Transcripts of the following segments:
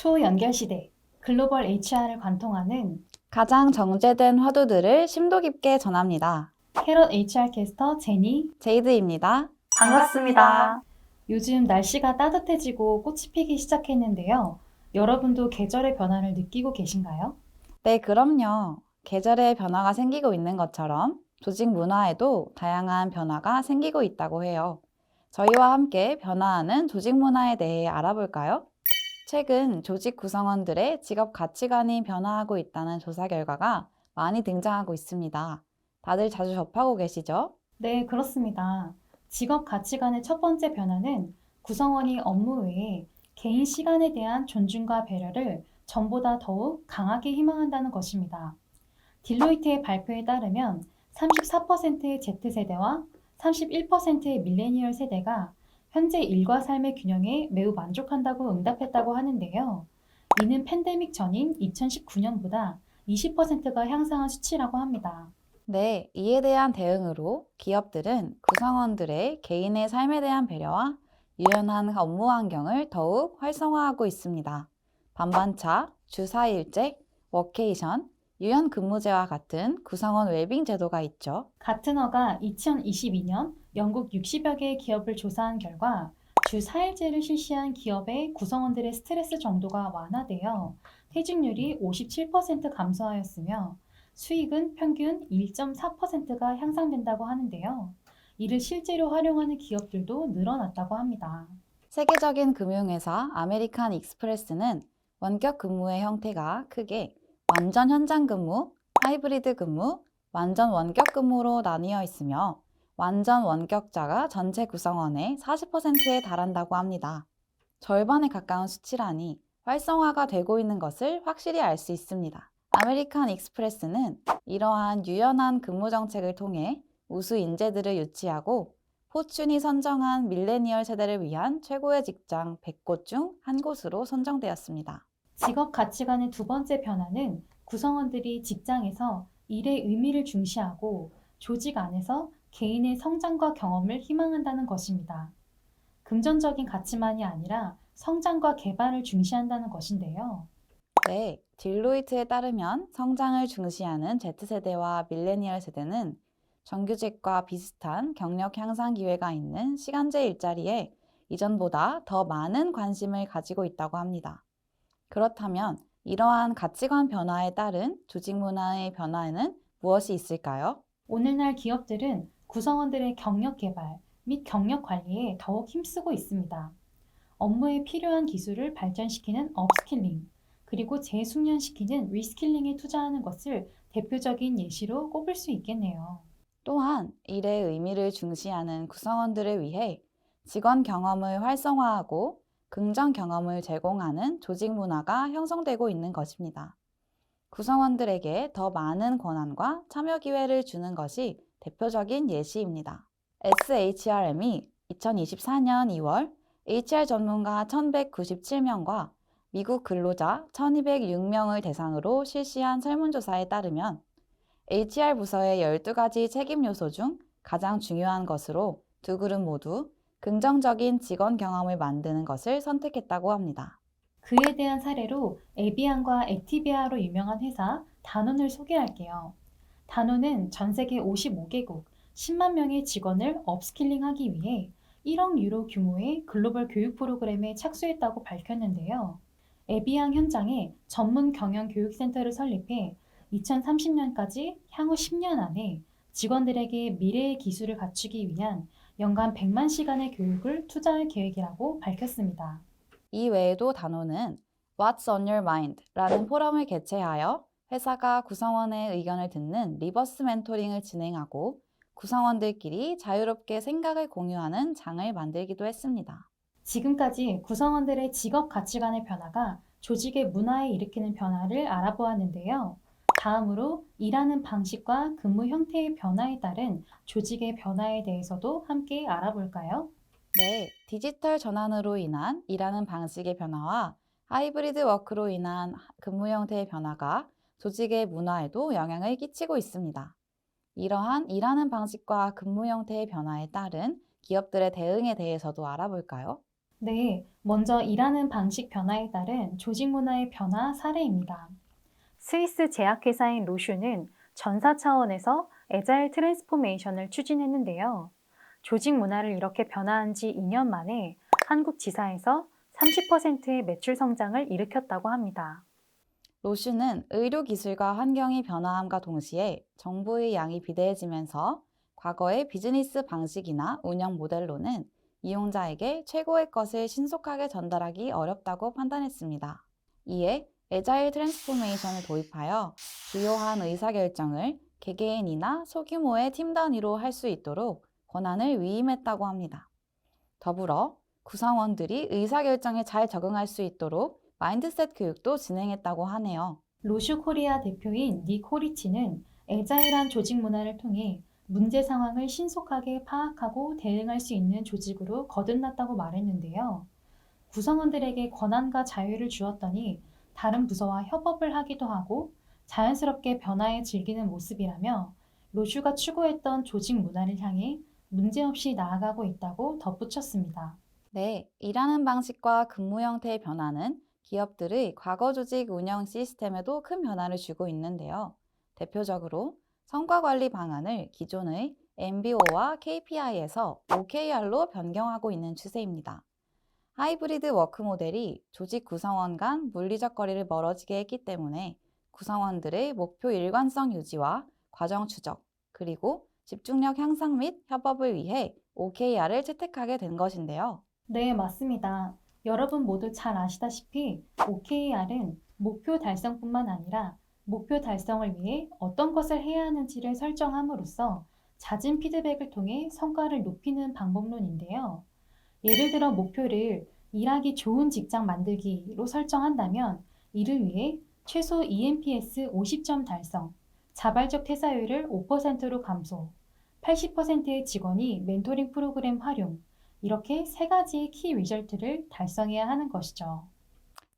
초연결 시대, 글로벌 HR을 관통하는 가장 정제된 화두들을 심도 깊게 전합니다. 캐럿 HR 캐스터 제니. 제이드입니다. 반갑습니다. 요즘 날씨가 따뜻해지고 꽃이 피기 시작했는데요. 여러분도 계절의 변화를 느끼고 계신가요? 네, 그럼요. 계절의 변화가 생기고 있는 것처럼 조직 문화에도 다양한 변화가 생기고 있다고 해요. 저희와 함께 변화하는 조직 문화에 대해 알아볼까요? 최근 조직 구성원들의 직업 가치관이 변화하고 있다는 조사 결과가 많이 등장하고 있습니다. 다들 자주 접하고 계시죠? 네, 그렇습니다. 직업 가치관의 첫 번째 변화는 구성원이 업무 외에 개인 시간에 대한 존중과 배려를 전보다 더욱 강하게 희망한다는 것입니다. 딜로이트의 발표에 따르면 34%의 Z세대와 31%의 밀레니얼 세대가 현재 일과 삶의 균형에 매우 만족한다고 응답했다고 하는데요. 이는 팬데믹 전인 2019년보다 20%가 향상한 수치라고 합니다. 네, 이에 대한 대응으로 기업들은 구성원들의 개인의 삶에 대한 배려와 유연한 업무 환경을 더욱 활성화하고 있습니다. 반반차, 주 4일제, 워케이션, 유연 근무제와 같은 구성원 웰빙 제도가 있죠. 가트너가 2022년 영국 60여 개의 기업을 조사한 결과 주 4일제를 실시한 기업의 구성원들의 스트레스 정도가 완화되어 퇴직률이 57% 감소하였으며 수익은 평균 1.4%가 향상된다고 하는데요. 이를 실제로 활용하는 기업들도 늘어났다고 합니다. 세계적인 금융회사 아메리칸 익스프레스는 원격 근무의 형태가 크게 완전 현장 근무, 하이브리드 근무, 완전 원격 근무로 나뉘어 있으며 완전 원격자가 전체 구성원의 40%에 달한다고 합니다. 절반에 가까운 수치라니 활성화가 되고 있는 것을 확실히 알 수 있습니다. 아메리칸 익스프레스는 이러한 유연한 근무 정책을 통해 우수 인재들을 유치하고 포춘이 선정한 밀레니얼 세대를 위한 최고의 직장 100곳 중 한 곳으로 선정되었습니다. 직업 가치관의 두 번째 변화는 구성원들이 직장에서 일의 의미를 중시하고 조직 안에서 개인의 성장과 경험을 희망한다는 것입니다. 금전적인 가치만이 아니라 성장과 개발을 중시한다는 것인데요. 네, 딜로이트에 따르면 성장을 중시하는 Z세대와 밀레니얼 세대는 정규직과 비슷한 경력 향상 기회가 있는 시간제 일자리에 이전보다 더 많은 관심을 가지고 있다고 합니다. 그렇다면 이러한 가치관 변화에 따른 조직 문화의 변화에는 무엇이 있을까요? 오늘날 기업들은 구성원들의 경력 개발 및 경력 관리에 더욱 힘쓰고 있습니다. 업무에 필요한 기술을 발전시키는 업스킬링, 그리고 재숙련시키는 리스킬링에 투자하는 것을 대표적인 예시로 꼽을 수 있겠네요. 또한 일의 의미를 중시하는 구성원들을 위해 직원 경험을 활성화하고 긍정 경험을 제공하는 조직 문화가 형성되고 있는 것입니다. 구성원들에게 더 많은 권한과 참여 기회를 주는 것이 대표적인 예시입니다. SHRM이 2024년 2월 HR 전문가 1197명과 미국 근로자 1206명을 대상으로 실시한 설문조사에 따르면 HR 부서의 12가지 책임 요소 중 가장 중요한 것으로 두 그룹 모두 긍정적인 직원 경험을 만드는 것을 선택했다고 합니다. 그에 대한 사례로 에비안과 액티비아로 유명한 회사 다논을 소개할게요. 다논은 전 세계 55개국 10만 명의 직원을 업스킬링하기 위해 1억 유로 규모의 글로벌 교육 프로그램에 착수했다고 밝혔는데요. 에비앙 현장에 전문 경영 교육센터를 설립해 2030년까지 향후 10년 안에 직원들에게 미래의 기술을 갖추기 위한 연간 100만 시간의 교육을 투자할 계획이라고 밝혔습니다. 이 외에도 단호는 What's on your mind? 라는 포럼을 개최하여 회사가 구성원의 의견을 듣는 리버스 멘토링을 진행하고 구성원들끼리 자유롭게 생각을 공유하는 장을 만들기도 했습니다. 지금까지 구성원들의 직업 가치관의 변화가 조직의 문화에 일으키는 변화를 알아보았는데요. 다음으로 일하는 방식과 근무 형태의 변화에 따른 조직의 변화에 대해서도 함께 알아볼까요? 네, 디지털 전환으로 인한 일하는 방식의 변화와 하이브리드 워크로 인한 근무 형태의 변화가 조직의 문화에도 영향을 끼치고 있습니다. 이러한 일하는 방식과 근무 형태의 변화에 따른 기업들의 대응에 대해서도 알아볼까요? 네, 먼저 일하는 방식 변화에 따른 조직 문화의 변화 사례입니다. 스위스 제약회사인 로슈는 전사 차원에서 애자일 트랜스포메이션을 추진했는데요. 조직 문화를 이렇게 변화한 지 2년 만에 한국 지사에서 30%의 매출 성장을 일으켰다고 합니다. 로슈는 의료기술과 환경이 변화함과 동시에 정보의 양이 비대해지면서 과거의 비즈니스 방식이나 운영 모델로는 이용자에게 최고의 것을 신속하게 전달하기 어렵다고 판단했습니다. 이에 애자일 트랜스포메이션을 도입하여 주요한 의사결정을 개개인이나 소규모의 팀 단위로 할 수 있도록 권한을 위임했다고 합니다. 더불어 구성원들이 의사결정에 잘 적응할 수 있도록 마인드셋 교육도 진행했다고 하네요. 로슈 코리아 대표인 닉 호리치는 애자일한 조직 문화를 통해 문제 상황을 신속하게 파악하고 대응할 수 있는 조직으로 거듭났다고 말했는데요. 구성원들에게 권한과 자유를 주었더니 다른 부서와 협업을 하기도 하고 자연스럽게 변화에 즐기는 모습이라며 로슈가 추구했던 조직 문화를 향해 문제없이 나아가고 있다고 덧붙였습니다. 네, 일하는 방식과 근무 형태의 변화는 기업들의 과거 조직 운영 시스템에도 큰 변화를 주고 있는데요. 대표적으로 성과 관리 방안을 기존의 MBO와 KPI에서 OKR로 변경하고 있는 추세입니다. 하이브리드 워크 모델이 조직 구성원 간 물리적 거리를 멀어지게 했기 때문에 구성원들의 목표 일관성 유지와 과정 추적, 그리고 집중력 향상 및 협업을 위해 OKR을 채택하게 된 것인데요. 네, 맞습니다. 여러분 모두 잘 아시다시피 OKR은 목표 달성뿐만 아니라 목표 달성을 위해 어떤 것을 해야 하는지를 설정함으로써 잦은 피드백을 통해 성과를 높이는 방법론인데요. 예를 들어 목표를 일하기 좋은 직장 만들기로 설정한다면 이를 위해 최소 ENPS 50점 달성, 자발적 퇴사율을 5%로 감소, 80%의 직원이 멘토링 프로그램 활용, 이렇게 세 가지의 키 리절트를 달성해야 하는 것이죠.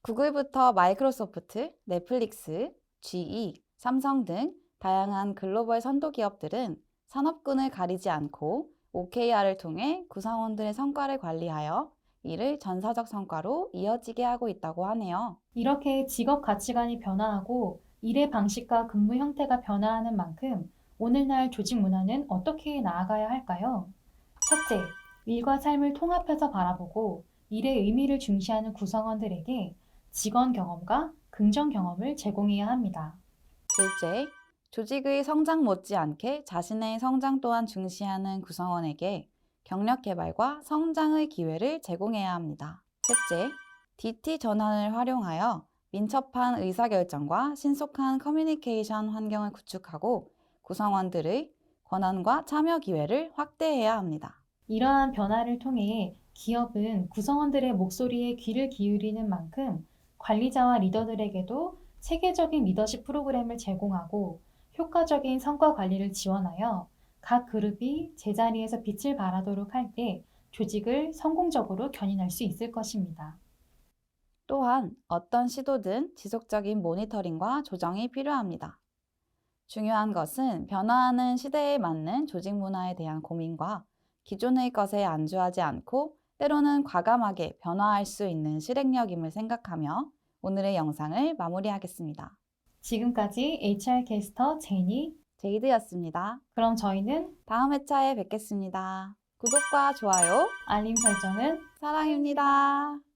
구글부터 마이크로소프트, 넷플릭스, GE, 삼성 등 다양한 글로벌 선도 기업들은 산업군을 가리지 않고 OKR을 통해 구성원들의 성과를 관리하여 이를 전사적 성과로 이어지게 하고 있다고 하네요. 이렇게 직업 가치관이 변화하고 일의 방식과 근무 형태가 변화하는 만큼 오늘날 조직 문화는 어떻게 나아가야 할까요? 첫째, 일과 삶을 통합해서 바라보고 일의 의미를 중시하는 구성원들에게 직원 경험과 긍정 경험을 제공해야 합니다. 둘째, 조직의 성장 못지않게 자신의 성장 또한 중시하는 구성원에게 경력 개발과 성장의 기회를 제공해야 합니다. 셋째, DT 전환을 활용하여 민첩한 의사결정과 신속한 커뮤니케이션 환경을 구축하고 구성원들의 권한과 참여 기회를 확대해야 합니다. 이러한 변화를 통해 기업은 구성원들의 목소리에 귀를 기울이는 만큼 관리자와 리더들에게도 체계적인 리더십 프로그램을 제공하고 효과적인 성과 관리를 지원하여 각 그룹이 제자리에서 빛을 발하도록 할 때 조직을 성공적으로 견인할 수 있을 것입니다. 또한 어떤 시도든 지속적인 모니터링과 조정이 필요합니다. 중요한 것은 변화하는 시대에 맞는 조직 문화에 대한 고민과 기존의 것에 안주하지 않고 때로는 과감하게 변화할 수 있는 실행력임을 생각하며 오늘의 영상을 마무리하겠습니다. 지금까지 HR 캐스터 제니, 제이드였습니다. 그럼 저희는 다음 회차에 뵙겠습니다. 구독과 좋아요, 알림 설정은 사랑입니다.